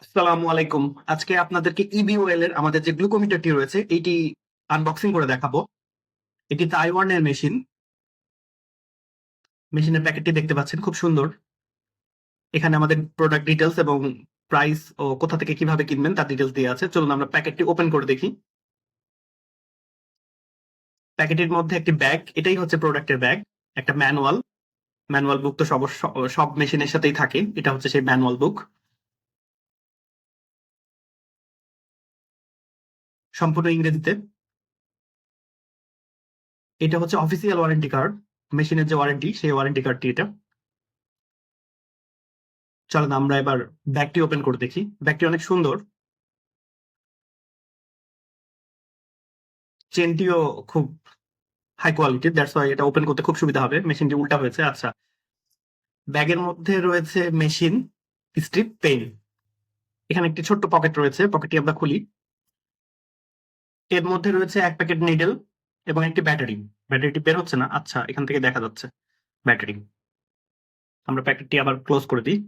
আসসালামু আলাইকুম। আজকে আপনাদেরকে ইবিওএল এর আমাদের যে গ্লুকোমিটারটি রয়েছে এইটি আনবক্সিং করে দেখাবো। এটি তাইওয়ানের মেশিন। মেশিনের প্যাকেটটি দেখতে পাচ্ছেন, খুব সুন্দর। এখানে আমাদের প্রোডাক্ট ডিটেলস এবং প্রাইস ও কোথা থেকে কিভাবে কিনবেন তার ডিটেলস দেওয়া আছে। চলুন আমরা প্যাকেটটি ওপেন করে দেখি। প্যাকেটের মধ্যে একটি ব্যাগ, এটাই হচ্ছে প্রোডাক্টের ব্যাগ। একটা ম্যানুয়াল। ম্যানুয়াল বুক তো সব মেশিনের সাথেই থাকে, এটা হচ্ছে সেই ম্যানুয়াল বুক। সম্পূর্ণ ইংরেজিতে। এটা হচ্ছে অফিসিয়াল ওয়ারেন্টি কার্ড। মেশিনের যে ওয়ারেন্টি, সেই ওয়ারেন্টি কার্ডটি এটা। চলেন আমরা এবার ব্যাগটি ওপেন করে দেখি। ব্যাগটি অনেক সুন্দর। চেনটিও খুব হাই কোয়ালিটির, দ্যাটস ওয়াই এটা ওপেন করতে খুব সুবিধা হবে। মেশিনটি উল্টা হয়েছে। আচ্ছা, ব্যাগের মধ্যে রয়েছে মেশিন, স্ট্রিপ, পেন। এখানে একটি ছোট্ট পকেট রয়েছে, পকেটটি আমরা খুলি। এর মধ্যে রয়েছে এক প্যাকেট নিডল এবং একটি ব্যাটারি। ব্যাটারিটি বের হচ্ছে না। আচ্ছা, এখান থেকে দেখা যাচ্ছে ব্যাটারি। আমরা প্যাকেটটি আবার ক্লোজ করে দিই।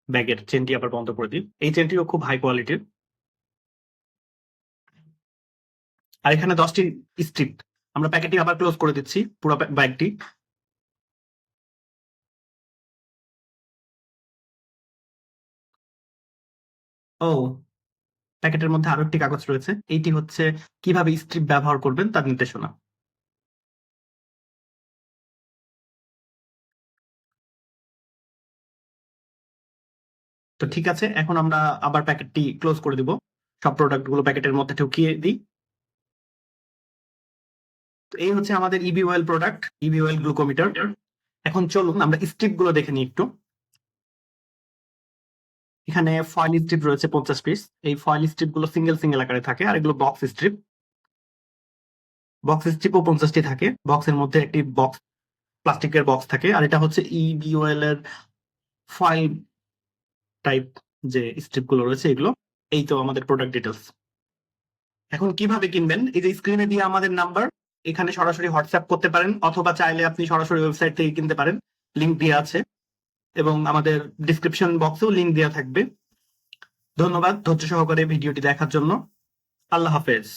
ব্যাগের চেনটি আবার বন্ধ করে দিই। এই চেনটিও খুব হাই কোয়ালিটির। আর এখানে 10টি স্ট্রিপ। আমরা প্যাকেটটি আবার ক্লোজ করে দিচ্ছি, পুরো ব্যাগটি। ও, প্যাকেটের মধ্যে আরো একটি কাগজ রয়েছে। এইটি হচ্ছে কিভাবে স্ট্রিপ ব্যবহার করবেন তার নির্দেশনা। তো ঠিক আছে, এখন আমরা আবার প্যাকেটটি ক্লোজ করে দিব। সব প্রোডাক্ট গুলো প্যাকেটের মধ্যে ঢুকিয়ে দিই। তো এই হচ্ছে আমাদের ইবি ওয়েল প্রোডাক্ট, ইবি ওয়েল গ্লুকোমিটার। এখন চলুন আমরা স্ট্রিপ গুলো দেখে নিই একটু। এখানে ফয়েল স্ট্রিপ রয়েছে 50 পিস। এই ফয়েল স্ট্রিপ গুলো সিঙ্গেল সিঙ্গেল আকারে থাকে, আর এগুলো বক্স স্ট্রিপ। বক্স স্ট্রিপও 50টি থাকে। বক্সের মধ্যে একটি বক্স, প্লাস্টিকের বক্স থাকে। আর এটা হচ্ছে ইবি ওয়েল এর ফয়েল টাইপ যে স্ট্রিপ গুলো রয়েছে এগুলো। এই তো আমাদের প্রোডাক্ট ডিটেলস। এখন কিভাবে কিনবেন, এই যে স্ক্রিনে দিয়ে আমাদের নাম্বার, এখানে সরাসরি হোয়াটসঅ্যাপ করতে পারেন, অথবা চাইলে আপনি সরাসরি ওয়েবসাইট থেকে কিনতে পারেন। লিংক দেওয়া আছে এবং আমাদের ডিসক্রিপশন বক্সেও লিংক দেওয়া থাকবে। ধন্যবাদ ধৈর্য সহকারে ভিডিওটি দেখার জন্য। আল্লাহ হাফেজ।